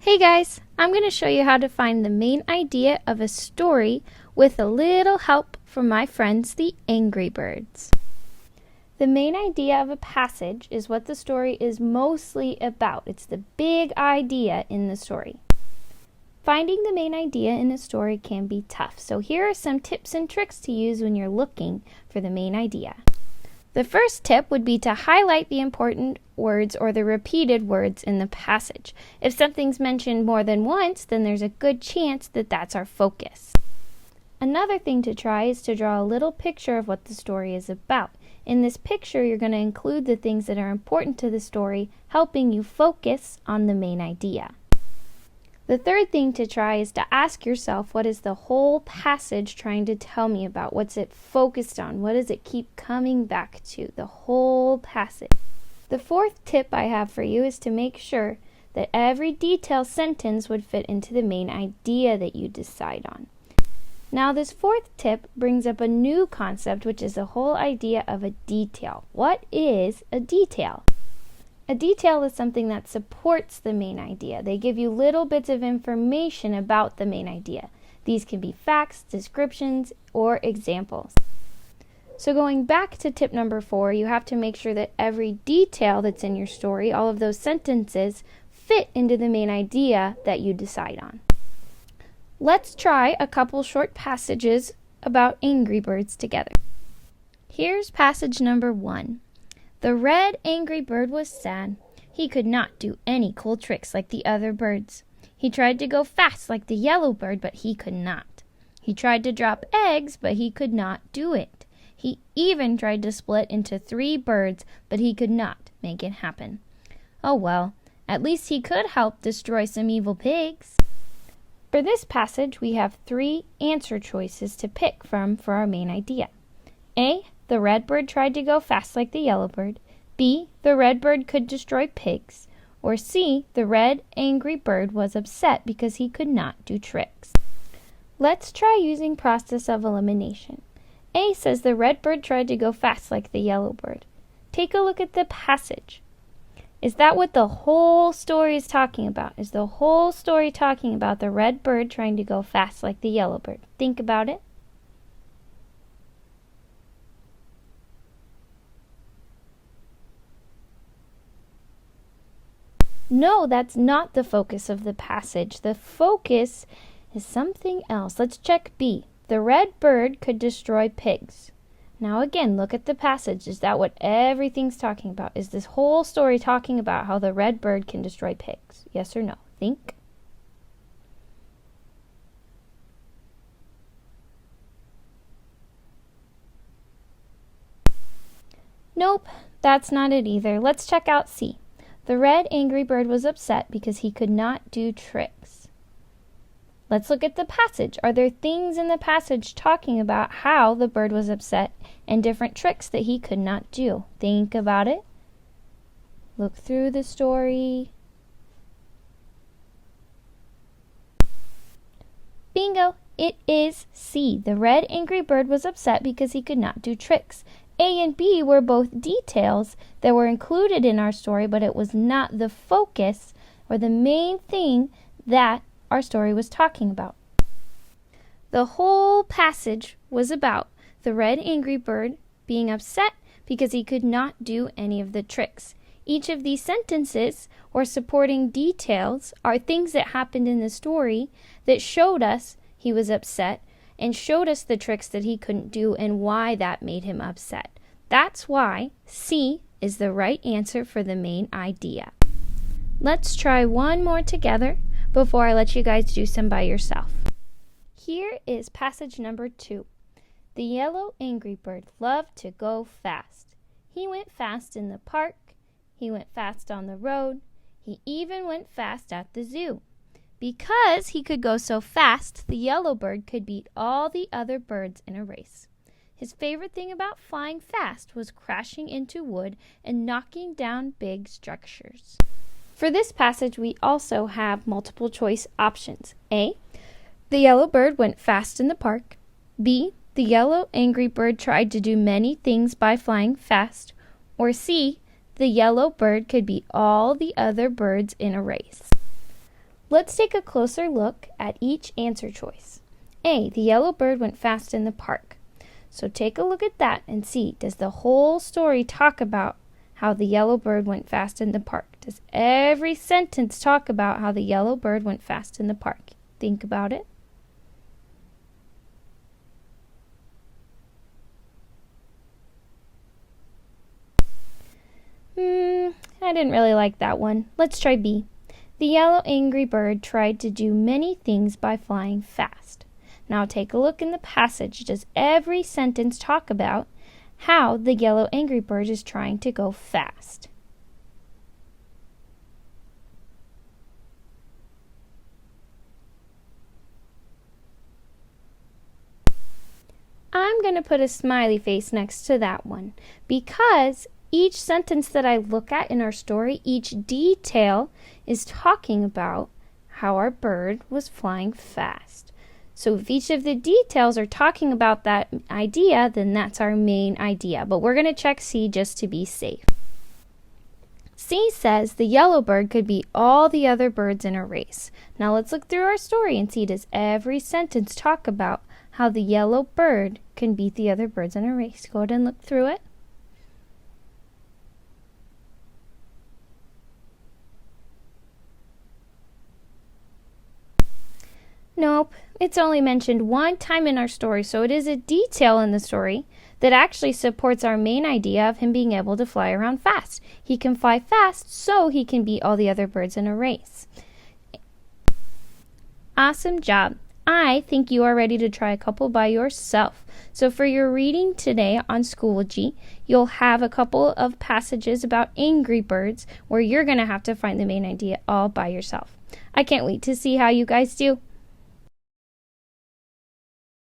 Hey guys, I'm going to show you how to find the main idea of a story with a little help from my friends the Angry Birds. The main idea of a passage is what the story is mostly about. It's the big idea in the story. Finding the main idea in a story can be tough, so here are some tips and tricks to use when you're looking for the main idea. The first tip would be to highlight the important words or the repeated words in the passage. If something's mentioned more than once, then there's a good chance that that's our focus. Another thing to try is to draw a little picture of what the story is about. In this picture, you're going to include the things that are important to the story, helping you focus on the main idea. The third thing to try is to ask yourself, what is the whole passage trying to tell me about? What's it focused on? What does it keep coming back to? The whole passage. The fourth tip I have for you is to make sure that every detailed sentence would fit into the main idea that you decide on. Now this fourth tip brings up a new concept, which is the whole idea of a detail. What is a detail? A detail is something that supports the main idea. They give you little bits of information about the main idea. These can be facts, descriptions, or examples. So going back to tip number 4, you have to make sure that every detail that's in your story, all of those sentences, fit into the main idea that you decide on. Let's try a couple short passages about Angry Birds together. Here's passage number 1. The red angry bird was sad. He could not do any cool tricks like the other birds. He tried to go fast like the yellow bird, but he could not. He tried to drop eggs, but he could not do it. He even tried to split into 3 birds, but he could not make it happen. Oh well, at least he could help destroy some evil pigs. For this passage, we have 3 answer choices to pick from for our main idea. A. The red bird tried to go fast like the yellow bird. B. The red bird could destroy pigs. Or C. The red angry bird was upset because he could not do tricks. Let's try using process of elimination. A says the red bird tried to go fast like the yellow bird. Take a look at the passage. Is that what the whole story is talking about? Is the whole story talking about the red bird trying to go fast like the yellow bird? Think about it. No, that's not the focus of the passage. The focus is something else. Let's check B. The red bird could destroy pigs. Now again, look at the passage. Is that what everything's talking about? Is this whole story talking about how the red bird can destroy pigs? Yes or no? Think. Nope, that's not it either. Let's check out C. The red angry bird was upset because he could not do tricks. Let's look at the passage. Are there things in the passage talking about how the bird was upset and different tricks that he could not do? Think about it. Look through the story. Bingo! It is C. The red angry bird was upset because he could not do tricks. A and B were both details that were included in our story, but it was not the focus or the main thing that our story was talking about. The whole passage was about the red angry bird being upset because he could not do any of the tricks. Each of these sentences or supporting details are things that happened in the story that showed us he was upset and showed us the tricks that he couldn't do and why that made him upset. That's why C is the right answer for the main idea. Let's try one more together before I let you guys do some by yourself. Here is passage number 2. The yellow angry bird loved to go fast. He went fast in the park. He went fast on the road. He even went fast at the zoo. Because he could go so fast, the yellow bird could beat all the other birds in a race. His favorite thing about flying fast was crashing into wood and knocking down big structures. For this passage, we also have multiple choice options. A. The yellow bird went fast in the park. B. The yellow angry bird tried to do many things by flying fast. Or C. The yellow bird could beat all the other birds in a race. Let's take a closer look at each answer choice. A, the yellow bird went fast in the park. So take a look at that and see, does the whole story talk about how the yellow bird went fast in the park? Does every sentence talk about how the yellow bird went fast in the park? Think about it. I didn't really like that one. Let's try B. The yellow angry bird tried to do many things by flying fast. Now take a look in the passage. Does every sentence talk about how the yellow angry bird is trying to go fast? I'm going to put a smiley face next to that one because each sentence that I look at in our story, each detail is talking about how our bird was flying fast. So if each of the details are talking about that idea, then that's our main idea. But we're going to check C just to be safe. C says the yellow bird could beat all the other birds in a race. Now let's look through our story and see, does every sentence talk about how the yellow bird can beat the other birds in a race? Go ahead and look through it. Nope, it's only mentioned one time in our story, so it is a detail in the story that actually supports our main idea of him being able to fly around fast. He can fly fast so he can beat all the other birds in a race. Awesome job. I think you are ready to try a couple by yourself. So for your reading today on Schoology, you'll have a couple of passages about angry birds where you're going to have to find the main idea all by yourself. I can't wait to see how you guys do.